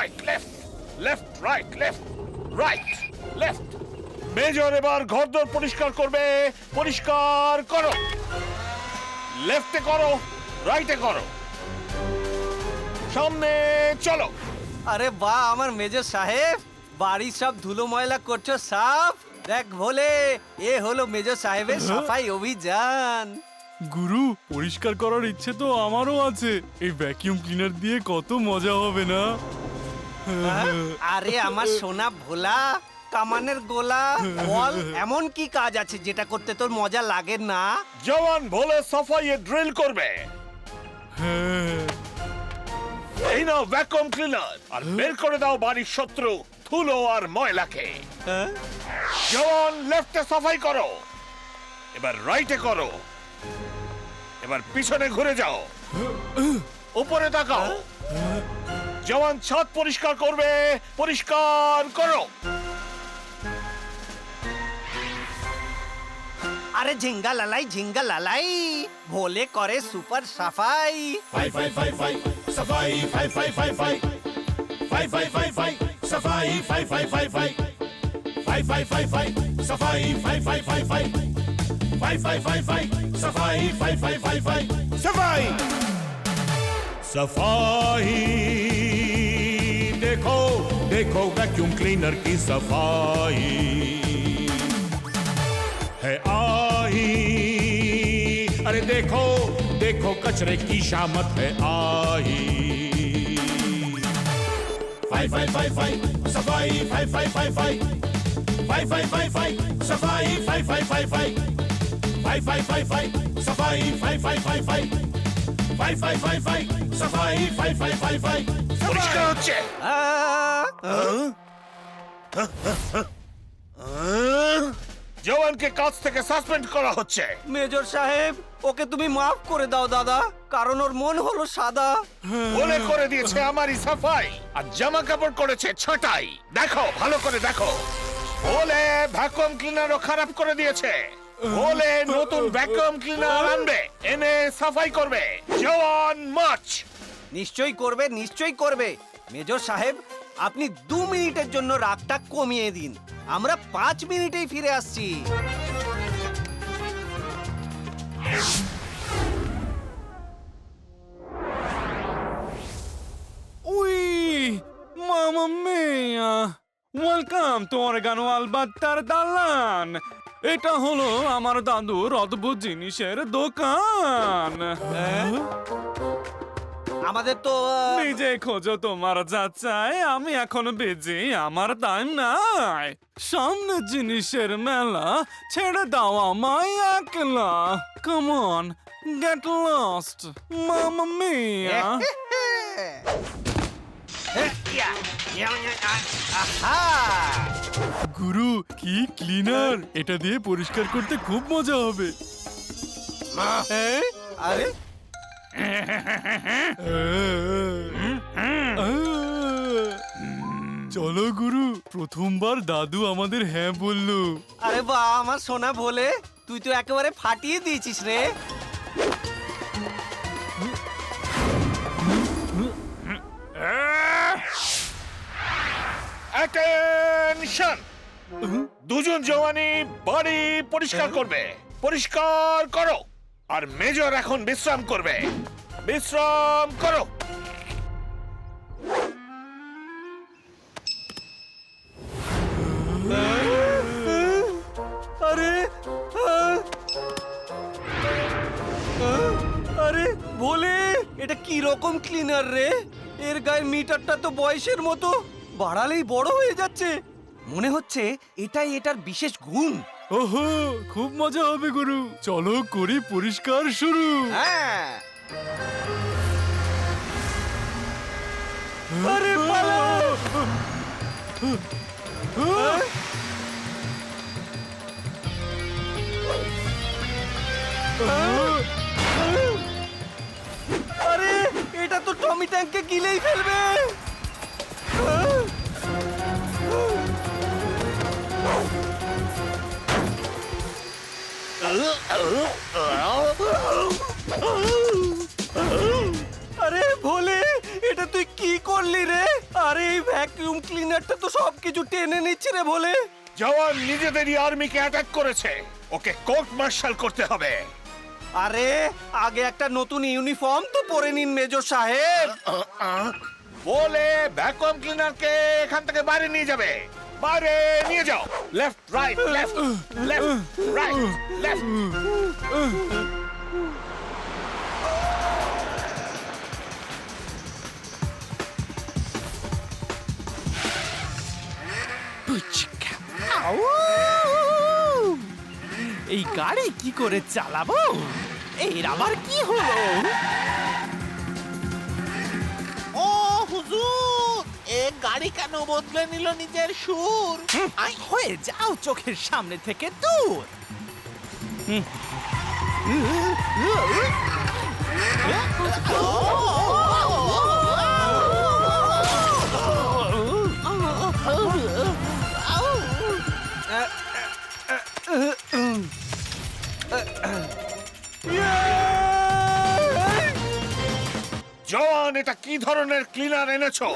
Right left, left right, left right left. Major এবার ঘরদোর পরিষ্কার করবে। পরিষ্কার করো। লেফটে করো, রাইটে করো, সামনে চলো। আরে বাহ আমার মেজর সাহেব, বাড়ির সব ধুলো ময়লা করছো সাফ। দেখ ভোলে, এ হলো মেজর সাহেবের সাফাই অভিযান। গুরু, পরিষ্কার করার ইচ্ছে তো আমারও আছে। এই ভ্যাকিউম ক্লিনার দিয়ে কত মজা হবে না? আরে আমার সোনা ভোলা, কামানের গোলা, বল এমন কি কাজ আছে যেটা করতে তোর মজা লাগে না? জওয়ান ভোলে সাফাইয়ে ড্রিল করবে। হ্যাঁ। এই নাও ভ্যাকুয়াম ক্লিনার, আর বের করে দাও বাড়ির শত্রু ধুলো আর ময়লাকে। হ্যাঁ? জওয়ান লেফটে সাফাই করো, এবার রাইটে করো, এবার পিছনে ঘুরে যাও, উপরে তাকাও। জওয়ান ছাদ পরিষ্কার করবে। পরিষ্কার করো। আরে ঝিঙ্গা লালাই, ভোলে করে সুপার সাফাই। Fight, fight, fight, fight, safai, fight, fight, fight, fight. Fight, fight, fight, fight, safai, fight, fight, fight, fight. Fight, fight, fight, fight, safai, fight, fight, fight, fight. Fight, fight, fight, fight, safai, fight, fight, fight, fight. Safai! सफाई देखो देखो vacuum cleaner की सफाई है आई। अरे देखो देखो कचरे की शामत है आई। फाई फाई फाई फाई सफाई फाई फाई फाई फाई फाई फाई फाई फाई सफाई फाई फाई फाई फाई फाई फाई फाई फाई सफाई फाई फाई फाई फाई फाई फाई फाई फाई सफाई फाई फाई फाई फाई পরিষ্কার হচ্ছে। জওয়ানকে কাজ থেকে সাসপেন্ড করা হচ্ছে। মেজর সাহেব, ওকে তুমি মাফ করে দাও দাদা, কারণ ওর মন হলো সাদা। বলে করে দিয়েছে আমারই সাফাই, আর জামা কাপড় করেছে ছাঁটাই। দেখো, ভালো করে দেখো। বলে ভ্যাকুয়াম ক্লিনারও খারাপ করে দিয়েছে। বলে নতুন ভ্যাকুয়াম ক্লিনার আনবে, এনে সাফাই করবে। জওয়ান মার্চ। নিশ্চয়ই করবে, নিশ্চয়ই করবে। মেজর সাহেব, আপনি 2 মিনিটের জন্য রাগটা কমিয়ে দিন, আমরা 5 মিনিটেই ফিরে আসছি। উই, মামা মিয়া! ওয়েলকাম টু অরেগানো আলবাত্তার দালান। এটা হলো আমার দাদুর অদ্ভুত জিনিসের দোকান। আমাদের তো নিজে খোঁজো তোমার যা চাই, আমি এখন বিজি, আমার টাইম নাই। সামনে জিনিসের মেলা, ছেড়ে দাও আমায় একলা। কাম অন, গেট লস্ট মামা মিয়া। আহা! গুরু, কি ক্লিনার! এটা দিয়ে পরিষ্কার করতে খুব মজা হবে। আরে চলো গুরু, প্রথমবার দাদু আমাদের হ্যাঁ বললো। আরে বাহ আমার সোনা ভোলে, তুই তো একেবারে ফাটিয়ে দিয়েছিস রে। অ্যাটেনশন! দুজন জওয়ানি বাড়ি পরিষ্কার করবে। পরিষ্কার করো। আর মেজর এখন বিশ্রাম করবে। বিশ্রাম করো। আরে আরে ভোলে, এটা কি রকম ক্লিনার রে? এর গায়ের মিটারটা তো বয়সের মতো, বাড়ালেই বড় হয়ে যাচ্ছে। মনে হচ্ছে এটাই এটার বিশেষ গুণ। ওহো, খুব মজা হবে গুরু, চলো করি পরিষ্কার শুরু। হ্যাঁ, আরে পালাও! আরে এটা তো টমি ট্যাঙ্ককে গিলেই ফেলবে। আরে ভোলে, এটা তুই কি করলি রে? আরে এই ভ্যাকুয়াম ক্লিনারটা তো সবকিছু টেনে নিচ্ছে রে বলে। জওয়ান নিজেদেরই আর্মিকে অ্যাটাক করেছে, ওকে কোর্ট মার্শাল করতে হবে। আরে আগে একটা নতুন ইউনিফর্ম তো পরে নিন মেজর সাহেব। বলে ভ্যাকুয়াম ক্লিনারকে এখান থেকে বাইরে নিয়ে যাবে, বাইরে নিয়ে যাও। Left right left left right left. এই গাড়ি কি করে চালাবো? এর আবার কি হলো? ও হুজুর, এ গাড়ি কেন বদলে নিল নিজের সুর? হয়ে যাও চোখের সামনে থেকে দূর। জওয়ান, এটা কি ধরনের ক্লিনার এনেছো?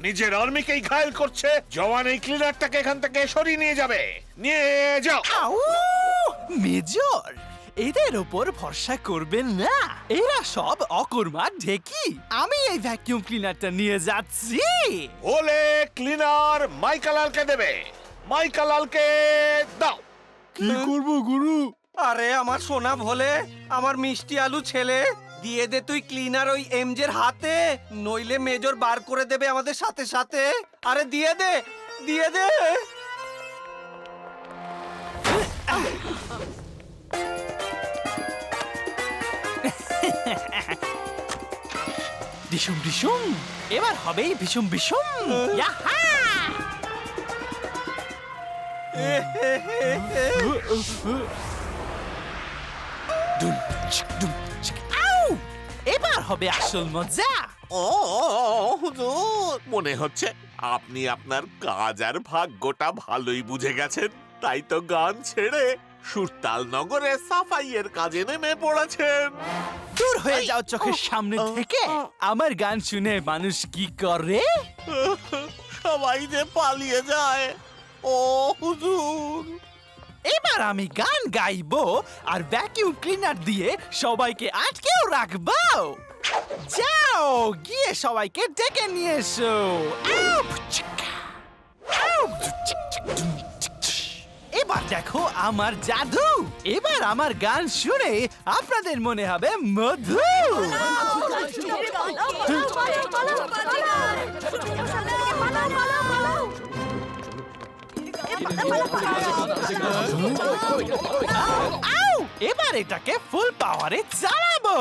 নিজের আর্মিকেই ঘায়েল করছে। জওয়ান, এই ক্লিনারটাকে এখান থেকে সরিয়ে নিয়ে যাবে, নিয়ে যাও। আউ! মেজর, এদের ওপর ভরসা করবেন না, এরা সব অকর্মা ঢেকি। আমি এই ভ্যাকুয়াম ক্লিনারটা নিয়ে যাচ্ছি। বলে ক্লিনার মাইকালালকে দেবে, মাইকালালকে দাও। কি করব গুরু? আরে আমার সোনা ভোলে, আমার মিষ্টি আলু ছেলে, দিয়ে দে তুই ক্লিনার ওই এমজের হাতে, নইলে মেজর বার করে দেবে আমাদের সাথে সাথে। আরে দিয়ে দে, দিয়ে দে। ডিসুম ডিসুম, এবার হবেই ভীষণ ভীষণ। ইয়াহা! ডুম চিক, ডুম চিক, আউ! এবার হবে আসল মজা। ও হুজুর, মনে হচ্ছে আপনি আপনার কাজ আর ভাগ্যটা ভালোই বুঝে গেছেন, তাই তো গান ছেড়ে সুরতাল নগরে সাফাইয়ের কাজে নেমে পড়েছেন। দূর হয়ে যাও চোখের সামনে থেকে। আমার গান শুনে মানুষ কি করে? সবাই যে পালিয়ে যায়। ও হুজুর, এবার আমি গান গাইবো আর ভ্যাকুয়াম ক্লিনার দিয়ে সবাইকে আটকেও রাখবো। যাও গিয়ে সবাইকে ডেকে নিয়ে এসো। আউ! চিকা! আউ! চিক, চিক, ডুম, চিক, চিক। এবার দেখো আমার জাদু। এবার আমার গান শুনে আপনাদের মনে হবে মধু। আউ! এবার এটাকে ফুল পাওয়ারে চালাবো।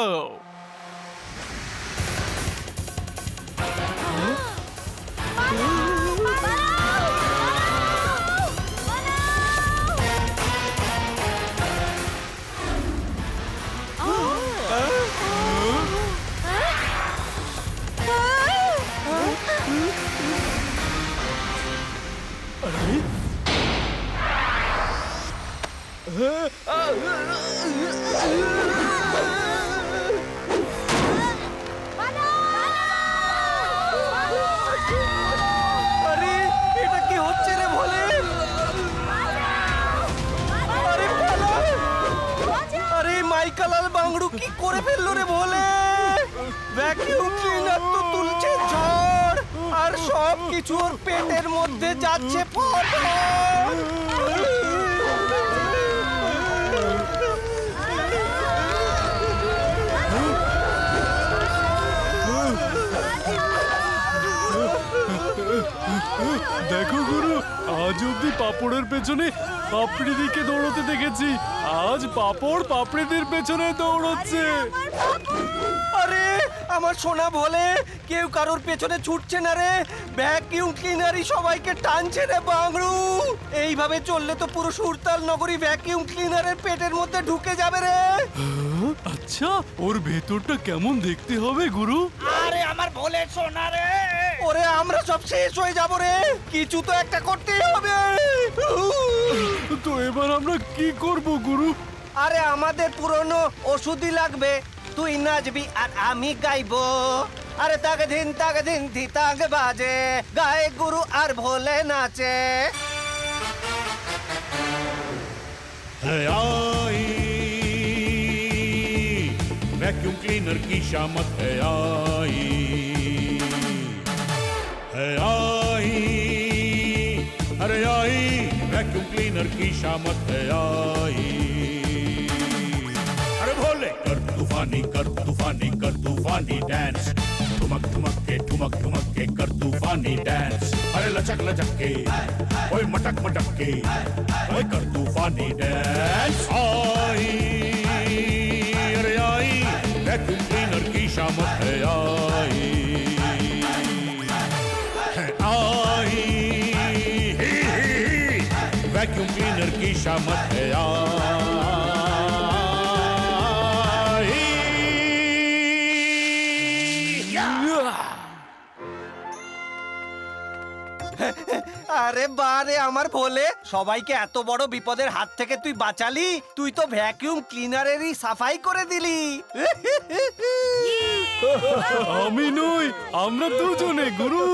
আরে এটা কি হচ্ছে রে ভোলে? আরে পালা! আরে মাইকালাল বাংড়ু কি করে ফেললো রে ভোলে? ভ্যাকুয়াম ক্লিনার তো তুলছে ঝড়, আর সব কিছু ওর পেটের মধ্যে যাচ্ছে ফট। দেখো গুরু, আজ অব্দি পাপড়ের পেছনে পাপড়িদিকে দৌড়তে দেখেছি, আজ পাপড় পাপড়িদের পেছনে দৌড়চ্ছে। আরে আমার সোনা ভোলে, কেউ কারোর পেছনে ছুটছে না রে, ভ্যাকুয়াম ক্লিনারই সবাইকে টানছে রে বাংড়ু। এইভাবে চললে তো পুরো সুরতাল নগরী ভ্যাকুয়াম ক্লিনারের পেটের মধ্যে ঢুকে যাবে রে। আচ্ছা, ওর ভেতরটা কেমন দেখতে হবে গুরু? আরে আমার ভোলে সোনা রে, ওরে আমরা সব শেষ হয়ে যাব রে, কিছু তো একটা করতেই হবে। তো এবার আমরা কি করব গুরু? আরে আমাদের পুরনো ওষুধই লাগবে, তুই নাচবি আর আমি গাইবো। আরে তাগ ধিন ধি তাগ বাজে, গায়ে গুরু আর ভোলে নাচে। है आई वैक्यूम क्लीनर की शामत है आई अरे आई वैक्यूम क्लीनर की शामत है आई। अरे भोले कर तूफानी डांस, ठुमक ठुमक के कर तूफानी डांस। अरे लचक के ओए मटक के ओए कर तूफानी डांस। आई अरे आई वैक्यूम क्लीनर की शामत है आई वैक्यूम क्लीनर की शामत है আরে বারে আমার ভোলে, সবাইকে এত বড় বিপদের হাত থেকে তুই বাঁচালি। তুই তো ভ্যাকিউম ক্লিনারেরই সাফাই করে দিলি। আমি নই, আমরা দুজনে গুরু।